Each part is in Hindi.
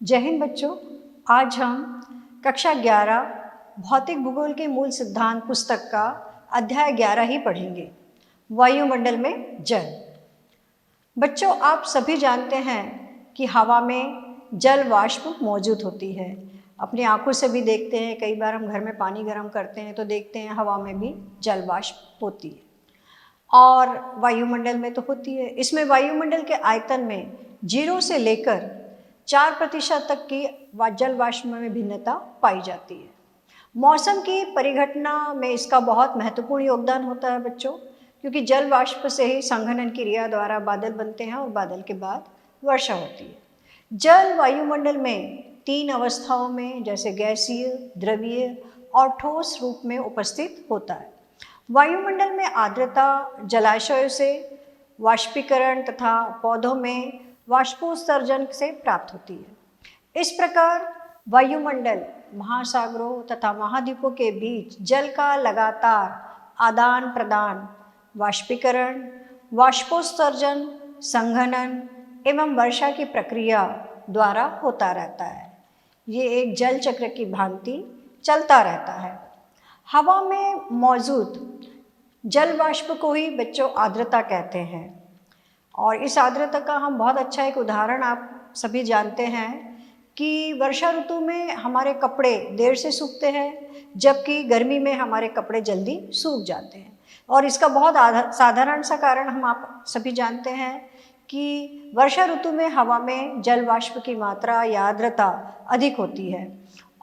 जय हिंद बच्चों। आज हम कक्षा 11 भौतिक भूगोल के मूल सिद्धांत पुस्तक का अध्याय 11 ही पढ़ेंगे, वायुमंडल में जल। बच्चों, आप सभी जानते हैं कि हवा में जल वाष्प मौजूद होती है। अपनी आंखों से भी देखते हैं, कई बार हम घर में पानी गर्म करते हैं तो देखते हैं हवा में भी जल वाष्प होती है और वायुमंडल में तो होती है। इसमें वायुमंडल के आयतन में 0 से लेकर 4% तक की जल वाष्प में भिन्नता पाई जाती है। मौसम की परिघटना में इसका बहुत महत्वपूर्ण योगदान होता है बच्चों, क्योंकि जल वाष्प से ही संघनन क्रिया द्वारा बादल बनते हैं और बादल के बाद वर्षा होती है। जल वायुमंडल में 3 अवस्थाओं में, जैसे गैसीय, द्रवीय और ठोस रूप में उपस्थित होता है। वायुमंडल में आर्द्रता जलाशयों से वाष्पीकरण तथा पौधों में वाष्पोत्सर्जन से प्राप्त होती है। इस प्रकार वायुमंडल महासागरों तथा महाद्वीपों के बीच जल का लगातार आदान प्रदान वाष्पीकरण, वाष्पोत्सर्जन, संघनन एवं वर्षा की प्रक्रिया द्वारा होता रहता है। ये एक जल चक्र की भांति चलता रहता है। हवा में मौजूद जल वाष्प को ही बच्चों आर्द्रता कहते हैं और इस आर्द्रता का हम बहुत अच्छा एक उदाहरण आप सभी जानते हैं कि वर्षा ऋतु में हमारे कपड़े देर से सूखते हैं, जबकि गर्मी में हमारे कपड़े जल्दी सूख जाते हैं। और इसका बहुत साधारण सा कारण हम आप सभी जानते हैं कि वर्षा ऋतु में हवा में जल वाष्प की मात्रा या आर्द्रता अधिक होती है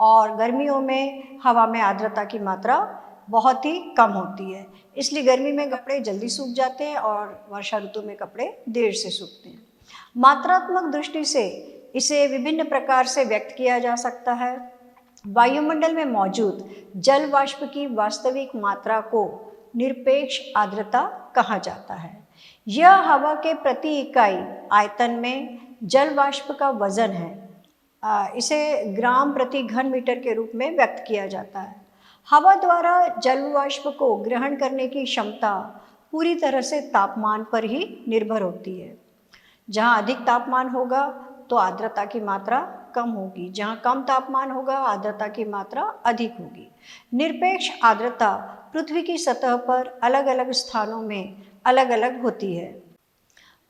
और गर्मियों में हवा में आर्द्रता की मात्रा बहुत ही कम होती है। इसलिए गर्मी में कपड़े जल्दी सूख जाते हैं और वर्षा ऋतु में कपड़े देर से सूखते हैं। मात्रात्मक दृष्टि से इसे विभिन्न प्रकार से व्यक्त किया जा सकता है। वायुमंडल में मौजूद जल वाष्प की वास्तविक मात्रा को निरपेक्ष आर्द्रता कहा जाता है। यह हवा के प्रति इकाई आयतन में जल वाष्प का वजन है। इसे ग्राम प्रति घन मीटर के रूप में व्यक्त किया जाता है। हवा द्वारा जल वाष्प को ग्रहण करने की क्षमता पूरी तरह से तापमान पर ही निर्भर होती है। जहाँ अधिक तापमान होगा तो आर्द्रता की मात्रा कम होगी, जहाँ कम तापमान होगा आर्द्रता की मात्रा अधिक होगी। निरपेक्ष आर्द्रता पृथ्वी की सतह पर अलग अलग स्थानों में अलग अलग होती है।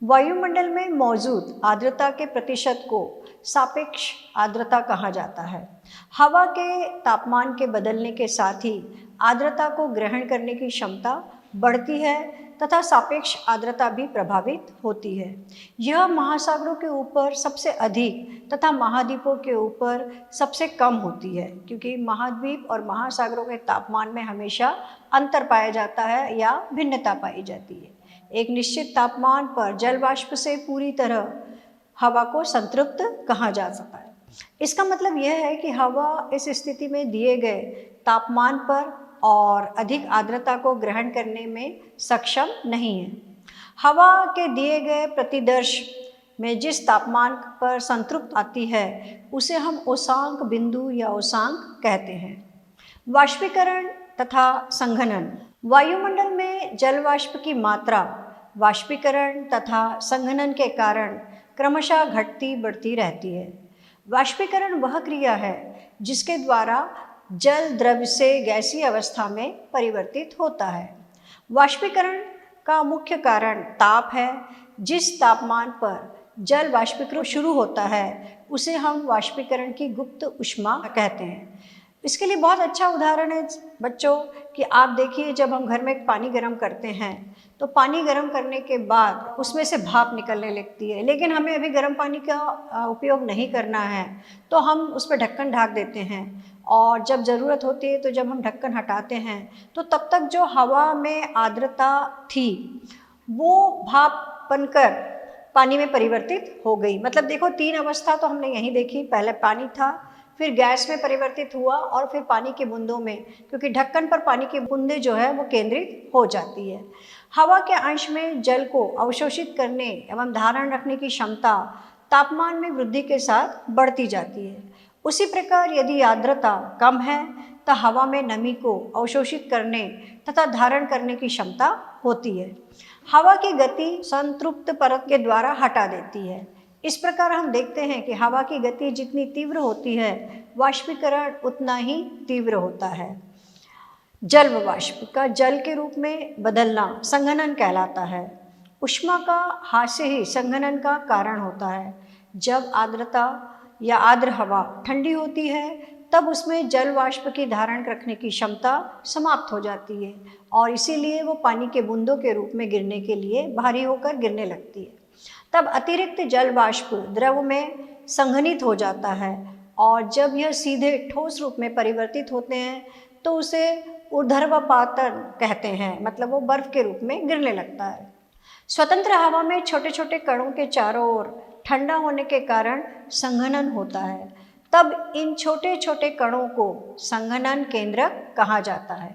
वायुमंडल में मौजूद आर्द्रता के प्रतिशत को सापेक्ष आर्द्रता कहा जाता है। हवा के तापमान के बदलने के साथ ही आर्द्रता को ग्रहण करने की क्षमता बढ़ती है तथा सापेक्ष आर्द्रता भी प्रभावित होती है। यह महासागरों के ऊपर सबसे अधिक तथा महाद्वीपों के ऊपर सबसे कम होती है, क्योंकि महाद्वीप और महासागरों के तापमान में हमेशा अंतर पाया जाता है या भिन्नता पाई जाती है। एक निश्चित तापमान पर जल वाष्प से पूरी तरह हवा को संतृप्त कहा जा सकता है। इसका मतलब यह है कि हवा इस स्थिति में दिए गए तापमान पर और अधिक आर्द्रता को ग्रहण करने में सक्षम नहीं है। हवा के दिए गए प्रतिदर्श में जिस तापमान पर संतृप्त आती है उसे हम उषांक बिंदु या उषांक कहते हैं। वाष्पीकरण तथा संघनन। वायुमंडल में जल वाष्प की मात्रा वाष्पीकरण तथा संघनन के कारण क्रमशः घटती बढ़ती रहती है। वाष्पीकरण वह क्रिया है जिसके द्वारा जल द्रव से गैसीय अवस्था में परिवर्तित होता है। वाष्पीकरण का मुख्य कारण ताप है। जिस तापमान पर जल वाष्पीकरण शुरू होता है उसे हम वाष्पीकरण की गुप्त ऊष्मा कहते हैं। इसके लिए बहुत अच्छा उदाहरण है बच्चों कि आप देखिए, जब हम घर में पानी गर्म करते हैं तो पानी गर्म करने के बाद उसमें से भाप निकलने लगती है, लेकिन हमें अभी गर्म पानी का उपयोग नहीं करना है तो हम उस पर ढक्कन ढाक देते हैं और जब ज़रूरत होती है तो जब हम ढक्कन हटाते हैं तो तब तक जो हवा में आर्द्रता थी वो भाप बनकर पानी में परिवर्तित हो गई। मतलब देखो, 3 अवस्था तो हमने यहीं देखी। पहले पानी था, फिर गैस में परिवर्तित हुआ और फिर पानी की बूंदों में, क्योंकि ढक्कन पर पानी की बूंदें जो है वो केंद्रित हो जाती है। हवा के अंश में जल को अवशोषित करने एवं धारण रखने की क्षमता तापमान में वृद्धि के साथ बढ़ती जाती है। उसी प्रकार यदि आर्द्रता कम है तो हवा में नमी को अवशोषित करने तथा धारण करने की क्षमता होती है। हवा की गति संतृप्त परत के द्वारा हटा देती है। इस प्रकार हम देखते हैं कि हवा की गति जितनी तीव्र होती है, वाष्पीकरण उतना ही तीव्र होता है। जल वाष्प का जल के रूप में बदलना संघनन कहलाता है। ऊष्मा का हास्य ही संघनन का कारण होता है। जब आर्द्रता या आर्द्र हवा ठंडी होती है, तब उसमें जल वाष्प की धारण रखने की क्षमता समाप्त हो जाती है और इसीलिए वो पानी के बूंदों के रूप में गिरने के लिए भारी होकर गिरने लगती है। तब अतिरिक्त जल वाष्प द्रव में संघनित हो जाता है और जब यह सीधे ठोस रूप में परिवर्तित होते हैं तो उसे ऊर्ध्वपातन कहते हैं, मतलब वो बर्फ के रूप में गिरने लगता है। स्वतंत्र हवा में छोटे छोटे कणों के चारों ओर ठंडा होने के कारण संघनन होता है। तब इन छोटे छोटे कणों को संघनन केंद्रक कहा जाता है।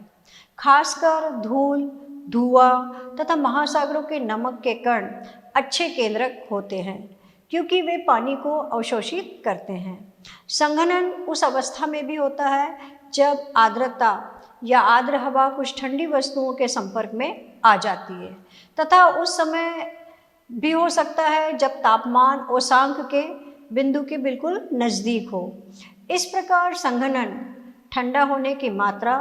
खासकर धूल, धुआं तथा महासागरों के नमक के कण अच्छे केंद्रक होते हैं क्योंकि वे पानी को अवशोषित करते हैं। संघनन उस अवस्था में भी होता है जब आर्द्रता या आर्द्र हवा कुछ ठंडी वस्तुओं के संपर्क में आ जाती है तथा उस समय भी हो सकता है जब तापमान उष्मांक के बिंदु के बिल्कुल नज़दीक हो। इस प्रकार संघनन ठंडा होने की मात्रा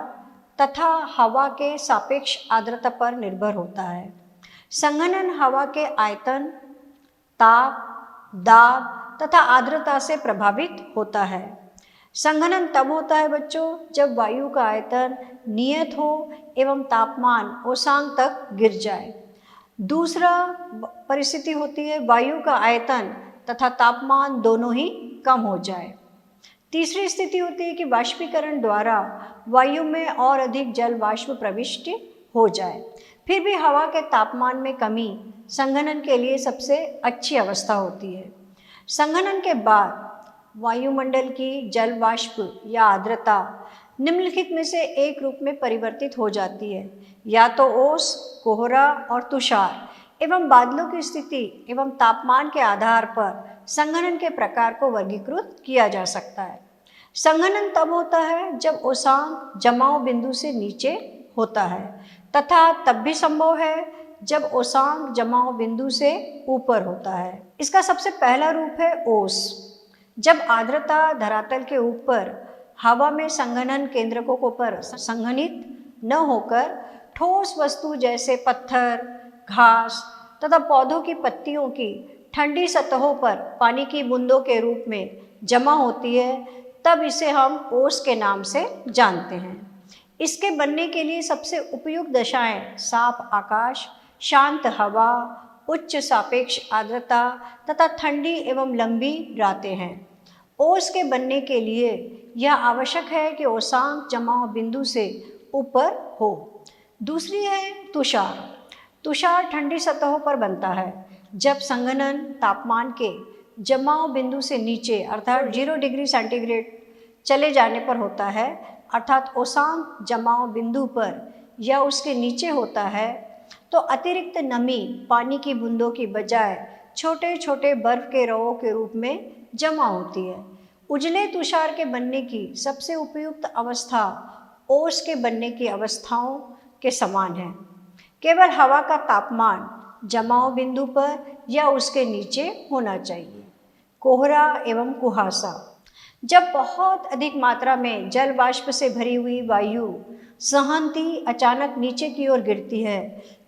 तथा हवा के सापेक्ष आर्द्रता पर निर्भर होता है। संघनन हवा के आयतन, ताप, दाब तथा आर्द्रता से प्रभावित होता है। संघनन तब होता है बच्चों जब वायु का आयतन नियत हो एवं तापमान उष्मांक तक गिर जाए। दूसरा परिस्थिति होती है वायु का आयतन तथा तापमान दोनों ही कम हो जाए। तीसरी स्थिति होती है कि वाष्पीकरण द्वारा वायु में और अधिक जल वाष्प प्रविष्ट हो जाए। फिर भी हवा के तापमान में कमी संघनन के लिए सबसे अच्छी अवस्था होती है। संघनन के बाद वायुमंडल की जल वाष्प या आर्द्रता निम्नलिखित में से एक रूप में परिवर्तित हो जाती है, या तो ओस, कोहरा और तुषार एवं बादलों की स्थिति एवं तापमान के आधार पर संघनन के प्रकार को वर्गीकृत किया जा सकता है। संघनन तब होता है जब उष्मांक जमाव बिंदु से नीचे होता है तथा तब भी संभव है जब उष्मांक जमाव बिंदु से ऊपर होता है। इसका सबसे पहला रूप है ओस। जब आर्द्रता धरातल के ऊपर हवा में संघनन केंद्रकों को पर संघनित न होकर ठोस वस्तु जैसे पत्थर, घास तथा पौधों की पत्तियों की ठंडी सतहों पर पानी की बूंदों के रूप में जमा होती है, तब इसे हम ओस के नाम से जानते हैं। इसके बनने के लिए सबसे उपयुक्त दशाएं साफ आकाश, शांत हवा, उच्च सापेक्ष आर्द्रता तथा ठंडी एवं लंबी रातें हैं। ओस के बनने के लिए यह आवश्यक है कि उष्मांक जमाव बिंदु से ऊपर हो। दूसरी है तुषार। तुषार ठंडी सतहों पर बनता है जब संघनन तापमान के जमाव बिंदु से नीचे अर्थात 0 डिग्री सेंटीग्रेड चले जाने पर होता है, अर्थात उष्मांक जमाव बिंदु पर या उसके नीचे होता है, तो अतिरिक्त नमी पानी की बूंदों की बजाय छोटे छोटे बर्फ के रवों के रूप में जमा होती है। उजले तुषार के बनने की सबसे उपयुक्त अवस्था ओस के बनने की अवस्थाओं के समान है। केवल हवा का तापमान जमाव बिंदु पर या उसके नीचे होना चाहिए। कोहरा एवं कुहासा। जब बहुत अधिक मात्रा में जल वाष्प से भरी हुई वायु सहनती अचानक नीचे की ओर गिरती है,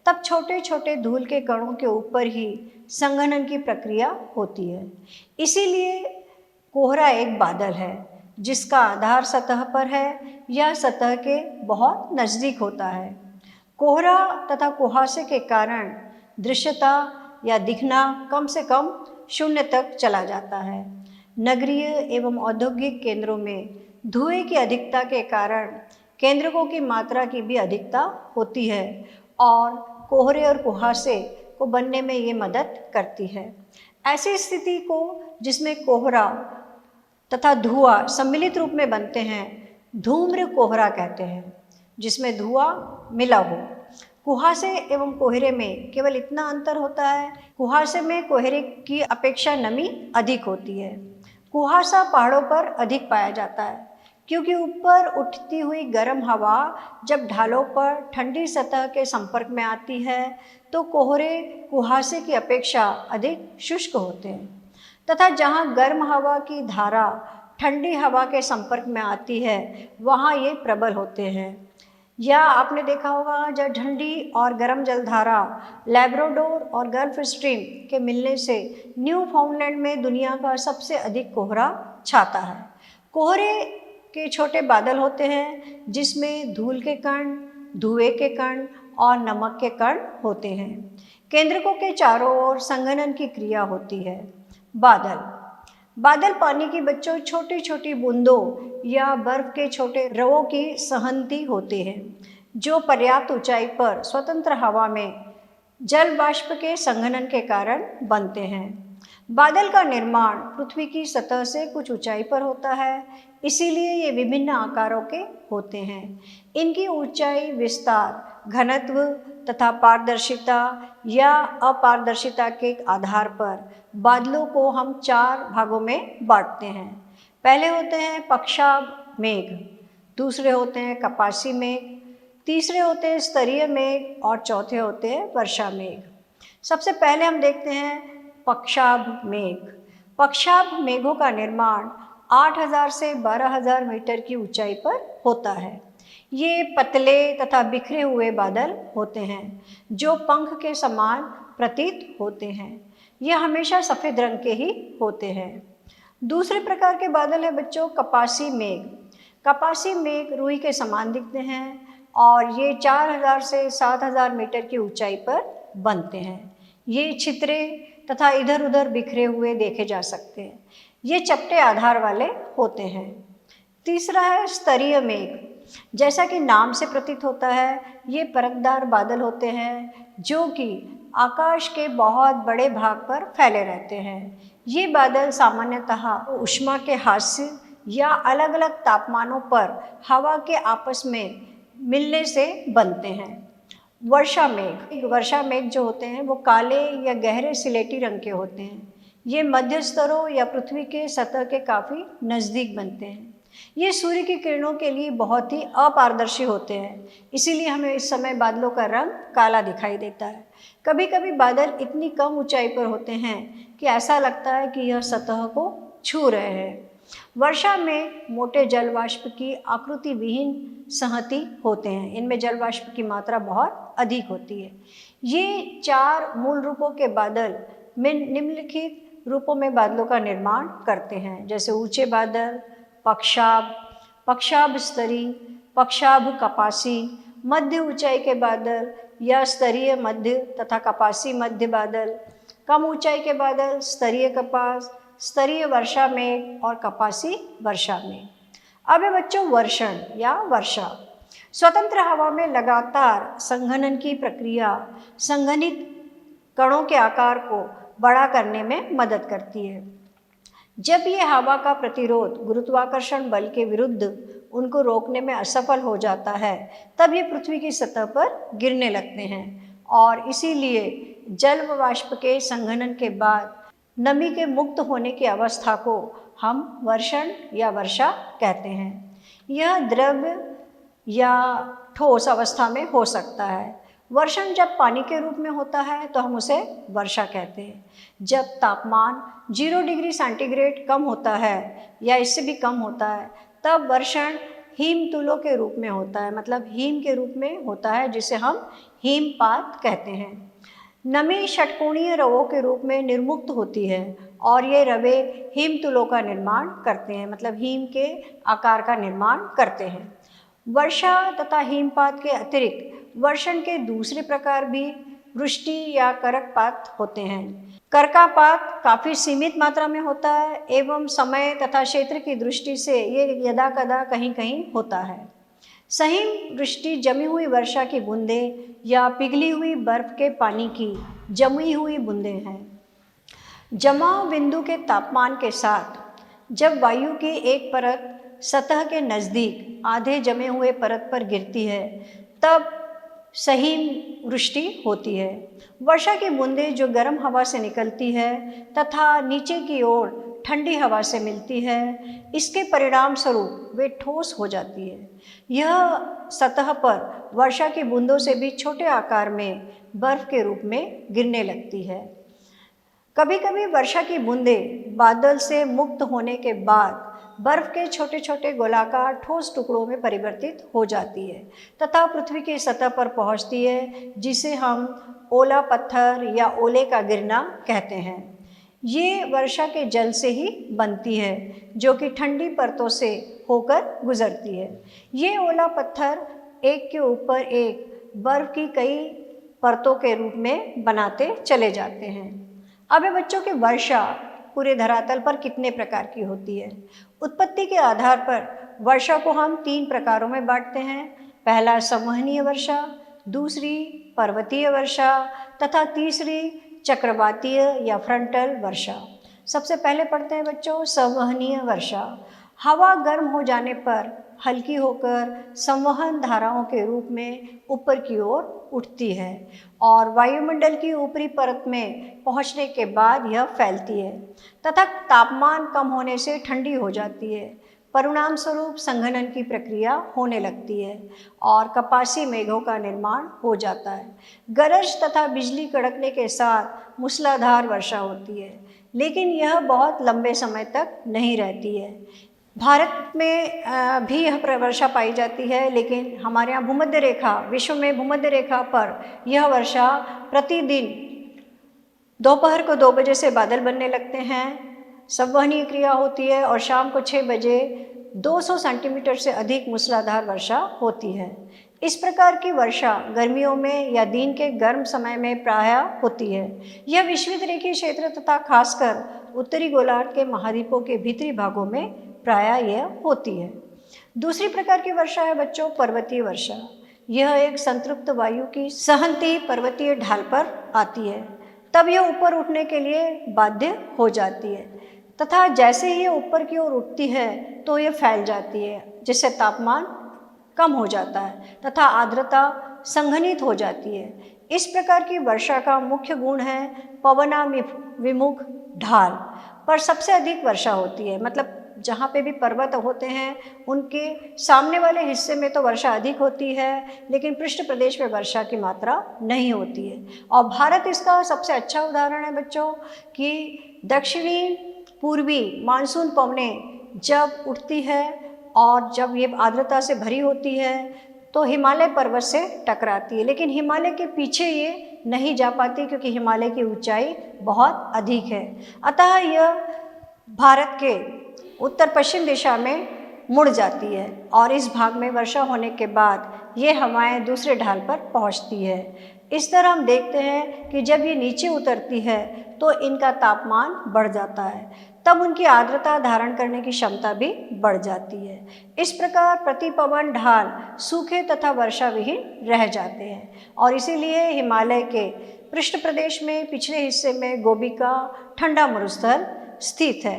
तब छोटे छोटे धूल के कणों के ऊपर ही संघनन की प्रक्रिया होती है। इसीलिए कोहरा एक बादल है जिसका आधार सतह पर है या सतह के बहुत नज़दीक होता है। कोहरा तथा कुहासे के कारण दृश्यता या दिखना कम से कम 0 तक चला जाता है। नगरीय एवं औद्योगिक केंद्रों में धुएं की अधिकता के कारण केंद्रकों की मात्रा की भी अधिकता होती है और कोहरे और कुहासे को बनने में ये मदद करती है। ऐसी स्थिति को जिसमें कोहरा तथा धुआं सम्मिलित रूप में बनते हैं धूम्र कोहरा कहते हैं, जिसमें धुआं मिला हो। कुहासे एवं कोहरे में केवल इतना अंतर होता है, कुहासे में कोहरे की अपेक्षा नमी अधिक होती है। कुहासा पहाड़ों पर अधिक पाया जाता है क्योंकि ऊपर उठती हुई गर्म हवा जब ढालों पर ठंडी सतह के संपर्क में आती है तो कोहरे कुहासे की अपेक्षा अधिक शुष्क होते हैं। तथा जहाँ गर्म हवा की धारा ठंडी हवा के संपर्क में आती है वहाँ ये प्रबल होते हैं। या आपने देखा होगा जब ठंडी और गर्म जलधारा लैब्राडोर और गल्फ स्ट्रीम के मिलने से न्यू फाउंडलैंड में दुनिया का सबसे अधिक कोहरा छाता है। कोहरे के छोटे बादल होते हैं जिसमें धूल के कण, धुएं के कण और नमक के कण होते हैं। केंद्रकों के चारों ओर संघनन की क्रिया होती है। बादल पानी की बच्चों छोटी छोटी बूंदों या बर्फ के छोटे रवों की सहंती होते हैं जो पर्याप्त ऊंचाई पर स्वतंत्र हवा में जल वाष्प के संघनन के कारण बनते हैं। बादल का निर्माण पृथ्वी की सतह से कुछ ऊंचाई पर होता है, इसीलिए ये विभिन्न आकारों के होते हैं। इनकी ऊंचाई, विस्तार, घनत्व तथा पारदर्शिता या अपारदर्शिता के आधार पर बादलों को हम 4 भागों में बांटते हैं। पहले होते हैं पक्षाभ मेघ, दूसरे होते हैं कपासी मेघ, तीसरे होते हैं स्तरीय मेघ और चौथे होते हैं वर्षा मेघ। सबसे पहले हम देखते हैं पक्षाभ मेघ। पक्षाभ मेघों का निर्माण 8000 से 12000 मीटर की ऊंचाई पर होता है। ये पतले तथा बिखरे हुए बादल होते हैं जो पंख के समान प्रतीत होते हैं। ये हमेशा सफ़ेद रंग के ही होते हैं। दूसरे प्रकार के बादल है बच्चों कपासी मेघ। कपासी मेघ रुई के समान दिखते हैं और ये 4000 से 7000 मीटर की ऊंचाई पर बनते हैं। ये छितरे तथा इधर उधर बिखरे हुए देखे जा सकते हैं। ये चपटे आधार वाले होते हैं। तीसरा है स्तरीय मेघ। जैसा कि नाम से प्रतीत होता है, ये परतदार बादल होते हैं जो कि आकाश के बहुत बड़े भाग पर फैले रहते हैं। ये बादल सामान्यतः ऊष्मा के हास्य या अलग अलग तापमानों पर हवा के आपस में मिलने से बनते हैं। वर्षा मेघ जो होते हैं वो काले या गहरे सिलेटी रंग के होते हैं। ये मध्य स्तरों या पृथ्वी के सतह के काफ़ी नज़दीक बनते हैं। ये सूर्य की किरणों के लिए बहुत ही अपारदर्शी होते हैं, इसीलिए हमें इस समय बादलों का रंग काला दिखाई देता है। कभी कभी बादल इतनी कम ऊंचाई पर होते हैं कि ऐसा लगता है कि यह सतह को छू रहे हैं। वर्षा में मोटे जल वाष्प की आकृति विहीन संहति होते हैं। इनमें जल वाष्प की मात्रा बहुत अधिक होती है। ये 4 मूल रूपों के बादल में निम्नलिखित रूपों में बादलों का निर्माण करते हैं, जैसे ऊंचे बादल, पक्षाभ स्तरीय, पक्षाभ कपासी, मध्य ऊंचाई के बादल या स्तरीय मध्य तथा कपासी मध्य बादल, कम ऊंचाई के बादल स्तरीय कपास, स्तरीय वर्षा मेघ और कपासी वर्षा मेघ। अब है बच्चों वर्षण या वर्षा। स्वतंत्र हवा में लगातार संघनन की प्रक्रिया संघनित कणों के आकार को बड़ा करने में मदद करती है। जब ये हवा का प्रतिरोध गुरुत्वाकर्षण बल के विरुद्ध उनको रोकने में असफल हो जाता है, तब ये पृथ्वी की सतह पर गिरने लगते हैं और इसीलिए जल व वाष्प के संघनन के बाद नमी के मुक्त होने की अवस्था को हम वर्षण या वर्षा कहते हैं। यह द्रव्य या ठोस अवस्था में हो सकता है। वर्षण जब पानी के रूप में होता है तो हम उसे वर्षा कहते हैं। जब तापमान 0 डिग्री सेंटीग्रेड कम होता है या इससे भी कम होता है तब वर्षण हिमतुलों के रूप में होता है, मतलब हिम के रूप में होता है, जिसे हम हिमपात कहते हैं। नमी षटकोणीय रवों के रूप में निर्मुक्त होती है और ये रवे हिमतुलों का निर्माण करते हैं, मतलब हिम के आकार का निर्माण करते हैं। वर्षा तथा हिमपात के अतिरिक्त वर्षण के दूसरे प्रकार भी वृष्टि या करकपात होते हैं। करकापात काफ़ी सीमित मात्रा में होता है एवं समय तथा क्षेत्र की दृष्टि से ये यदा कदा कहीं कहीं होता है। सहिम वृष्टि जमी हुई वर्षा की बूंदें या पिघली हुई बर्फ के पानी की जमी हुई बूंदें हैं। जमाव बिंदु के तापमान के साथ जब वायु की एक परत सतह के नज़दीक आधे जमे हुए परत पर गिरती है तब सहिम वृष्टि होती है। वर्षा की बूंदें जो गर्म हवा से निकलती है तथा नीचे की ओर ठंडी हवा से मिलती है, इसके परिणाम स्वरूप वे ठोस हो जाती है। यह सतह पर वर्षा की बूंदों से भी छोटे आकार में बर्फ के रूप में गिरने लगती है। कभी कभी वर्षा की बूंदें बादल से मुक्त होने के बाद बर्फ के छोटे छोटे गोलाकार ठोस टुकड़ों में परिवर्तित हो जाती है तथा पृथ्वी की सतह पर पहुंचती है, जिसे हम ओला पत्थर या ओले का गिरना कहते हैं। ये वर्षा के जल से ही बनती है, जो कि ठंडी परतों से होकर गुजरती है। ये ओला पत्थर एक के ऊपर एक बर्फ की कई परतों के रूप में बनाते चले जाते हैं। अब ये बच्चों की वर्षा पूरे धरातल पर कितने प्रकार की होती है? उत्पत्ति के आधार पर वर्षा को हम 3 प्रकारों में बांटते हैं। पहला संवहनीय वर्षा, दूसरी पर्वतीय वर्षा तथा तीसरी चक्रवातीय या फ्रंटल वर्षा। सबसे पहले पढ़ते हैं बच्चों संवहनीय वर्षा। हवा गर्म हो जाने पर हल्की होकर संवहन धाराओं के रूप में ऊपर की ओर उठती है और वायुमंडल की ऊपरी परत में पहुंचने के बाद यह फैलती है तथा तापमान कम होने से ठंडी हो जाती है। परिणाम स्वरूप संघनन की प्रक्रिया होने लगती है और कपासी मेघों का निर्माण हो जाता है। गरज तथा बिजली कड़कने के साथ मूसलाधार वर्षा होती है, लेकिन यह बहुत लंबे समय तक नहीं रहती है। भारत में भी यह वर्षा पाई जाती है, लेकिन हमारे यहाँ भूमध्य रेखा, विश्व में भूमध्य रेखा पर यह वर्षा प्रतिदिन दोपहर को 2 बजे से बादल बनने लगते हैं, संवहनीय क्रिया होती है और शाम को 6 बजे 200 सेंटीमीटर से अधिक मूसलाधार वर्षा होती है। इस प्रकार की वर्षा गर्मियों में या दिन के गर्म समय में प्रायः होती है। यह विषुववृत्तीय क्षेत्र तथा खासकर उत्तरी गोलार्ध के महाद्वीपों के भीतरी भागों में प्रायः यह होती है। दूसरी प्रकार की वर्षा है बच्चों पर्वतीय वर्षा। यह एक संतृप्त वायु की सहनती पर्वतीय ढाल पर आती है, तब यह ऊपर उठने के लिए बाध्य हो जाती है तथा जैसे ही ये ऊपर की ओर उठती है तो ये फैल जाती है, जिससे तापमान कम हो जाता है तथा आर्द्रता संघनित हो जाती है। इस प्रकार की वर्षा का मुख्य गुण है पवनाभिमुख ढाल पर सबसे अधिक वर्षा होती है। मतलब जहाँ पे भी पर्वत होते हैं उनके सामने वाले हिस्से में तो वर्षा अधिक होती है, लेकिन पृष्ठ प्रदेश में वर्षा की मात्रा नहीं होती है। और भारत इसका सबसे अच्छा उदाहरण है बच्चों कि दक्षिणी पूर्वी मानसून पवनें जब उठती है और जब ये आर्द्रता से भरी होती है तो हिमालय पर्वत से टकराती है, लेकिन हिमालय के पीछे ये नहीं जा पाती क्योंकि हिमालय की ऊंचाई बहुत अधिक है। अतः यह भारत के उत्तर पश्चिम दिशा में मुड़ जाती है और इस भाग में वर्षा होने के बाद ये हवाएं दूसरे ढाल पर पहुंचती है। इस तरह हम देखते हैं कि जब ये नीचे उतरती है तो इनका तापमान बढ़ जाता है, तब उनकी आर्द्रता धारण करने की क्षमता भी बढ़ जाती है। इस प्रकार प्रतिपवन ढाल सूखे तथा वर्षा विहीन रह जाते हैं और इसीलिए हिमालय के पृष्ठ प्रदेश में पिछले हिस्से में गोबिका ठंडा मरुस्थल स्थित है।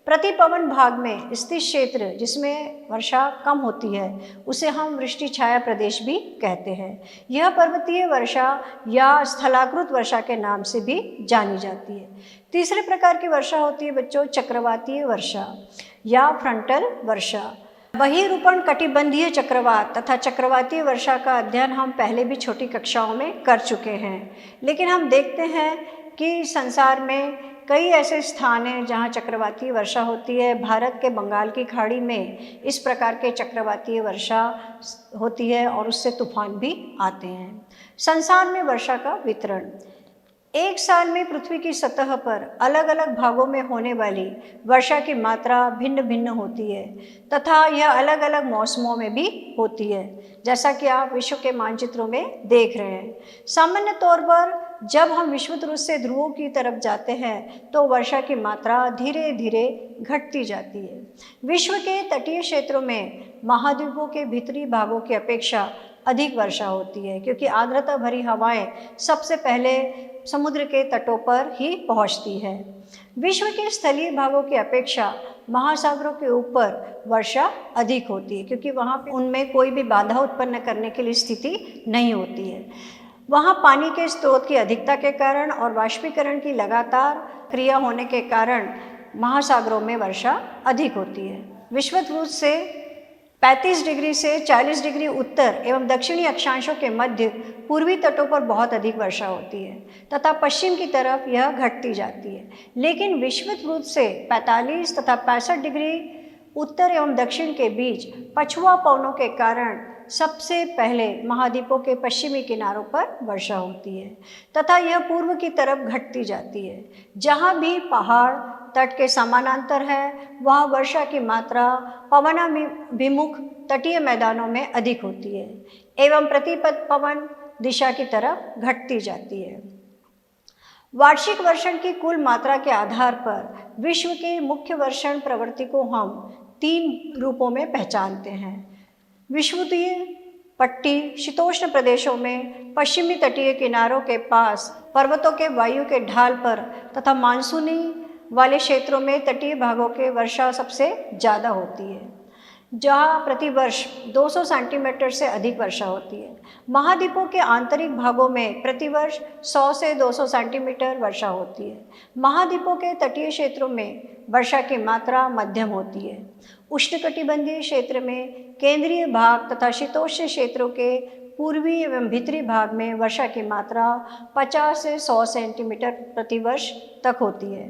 प्रतिपवन भाग में स्थित क्षेत्र जिसमें वर्षा कम होती है उसे हम वृष्टि छाया प्रदेश भी कहते हैं। यह पर्वतीय वर्षा या स्थलाकृत वर्षा के नाम से भी जानी जाती है। तीसरे प्रकार की वर्षा होती है बच्चों चक्रवातीय वर्षा या फ्रंटल वर्षा। बहिरूपण कटिबंधीय चक्रवात तथा चक्रवातीय वर्षा का अध्ययन हम पहले भी छोटी कक्षाओं में कर चुके हैं, लेकिन हम देखते हैं कि संसार में कई ऐसे स्थान हैं जहाँ चक्रवातीय वर्षा होती है। भारत के बंगाल की खाड़ी में इस प्रकार के चक्रवातीय वर्षा होती है और उससे तूफान भी आते हैं। संसार में वर्षा का वितरण। एक साल में पृथ्वी की सतह पर अलग अलग भागों में होने वाली वर्षा की मात्रा भिन्न भिन्न होती है तथा यह अलग अलग मौसमों में भी होती है, जैसा कि आप विश्व के मानचित्रों में देख रहे हैं। सामान्य तौर पर जब हम विषुवत रूप से ध्रुवों की तरफ जाते हैं तो वर्षा की मात्रा धीरे धीरे घटती जाती है। विश्व के तटीय क्षेत्रों में महाद्वीपों के भीतरी भागों की अपेक्षा अधिक वर्षा होती है, क्योंकि आर्द्रता भरी हवाएं सबसे पहले समुद्र के तटों पर ही पहुंचती है। विश्व के स्थलीय भागों की अपेक्षा महासागरों के ऊपर वर्षा अधिक होती है, क्योंकि वहाँ पे उनमें कोई भी बाधा उत्पन्न करने के लिए स्थिति नहीं होती है। वहाँ पानी के स्रोत की अधिकता के कारण और वाष्पीकरण की लगातार क्रिया होने के कारण महासागरों में वर्षा अधिक होती है। विषुवत रूप से 35 डिग्री से 40 डिग्री उत्तर एवं दक्षिणी अक्षांशों के मध्य पूर्वी तटों पर बहुत अधिक वर्षा होती है तथा पश्चिम की तरफ यह घटती जाती है। लेकिन विषुवत रूप से 45 तथा 65 डिग्री उत्तर एवं दक्षिण के बीच पछुआ पवनों के कारण सबसे पहले महाद्वीपों के पश्चिमी किनारों पर वर्षा होती है तथा यह पूर्व की तरफ घटती जाती है। जहाँ भी पहाड़ तट के समानांतर है वहाँ वर्षा की मात्रा पवनाभिमुख तटीय मैदानों में अधिक होती है एवं प्रतिपद पवन दिशा की तरफ घटती जाती है। वार्षिक वर्षण की कुल मात्रा के आधार पर विश्व के मुख्य वर्षण प्रवृत्ति को हम 3 रूपों में पहचानते हैं। विषुवतीय पट्टी शीतोष्ण प्रदेशों में पश्चिमी तटीय किनारों के पास पर्वतों के वायु के ढाल पर तथा मानसूनी वाले क्षेत्रों में तटीय भागों के वर्षा सबसे ज़्यादा होती है, जहाँ प्रतिवर्ष 200 सेंटीमीटर से अधिक वर्षा होती है। महाद्वीपों के आंतरिक भागों में प्रतिवर्ष 100 से 200 सेंटीमीटर वर्षा होती है। महाद्वीपों के तटीय क्षेत्रों में वर्षा की मात्रा मध्यम होती है। उष्णकटिबंधीय क्षेत्र में केंद्रीय भाग तथा शीतोष्ण क्षेत्रों के पूर्वी एवं भीतरी भाग में वर्षा की मात्रा 50 से 100 सेंटीमीटर प्रतिवर्ष तक होती है।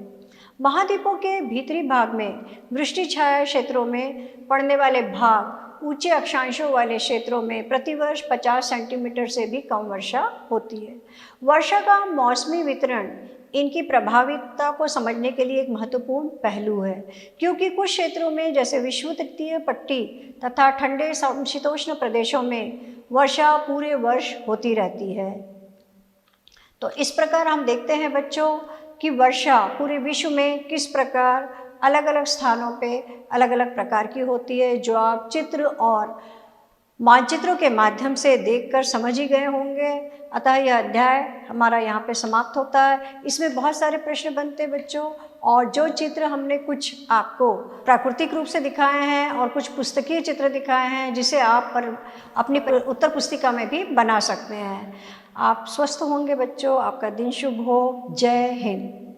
महाद्वीपों के भीतरी भाग में वृष्टि छाया क्षेत्रों में पड़ने वाले भाग ऊंचे अक्षांशों वाले क्षेत्रों में प्रतिवर्ष 50 सेंटीमीटर से भी कम वर्षा होती है। वर्षा का मौसमी वितरण इनकी प्रभावितता को समझने के लिए एक महत्वपूर्ण पहलू है, क्योंकि कुछ क्षेत्रों में जैसे विषुवतीय पट्टी तथा ठंडे शीतोष्ण प्रदेशों में वर्षा पूरे वर्ष होती रहती है। तो इस प्रकार हम देखते हैं बच्चों कि वर्षा पूरे विश्व में किस प्रकार अलग अलग स्थानों पे अलग अलग प्रकार की होती है, जो आप चित्र और मानचित्रों के माध्यम से देखकर समझ ही गए होंगे। अतः यह अध्याय हमारा यहाँ पे समाप्त होता है। इसमें बहुत सारे प्रश्न बनते हैं बच्चों, और जो चित्र हमने कुछ आपको प्राकृतिक रूप से दिखाए हैं और कुछ पुस्तकीय चित्र दिखाए हैं, जिसे आप अपनी उत्तर पुस्तिका में भी बना सकते हैं। आप स्वस्थ होंगे बच्चों, आपका दिन शुभ हो। जय हिंद।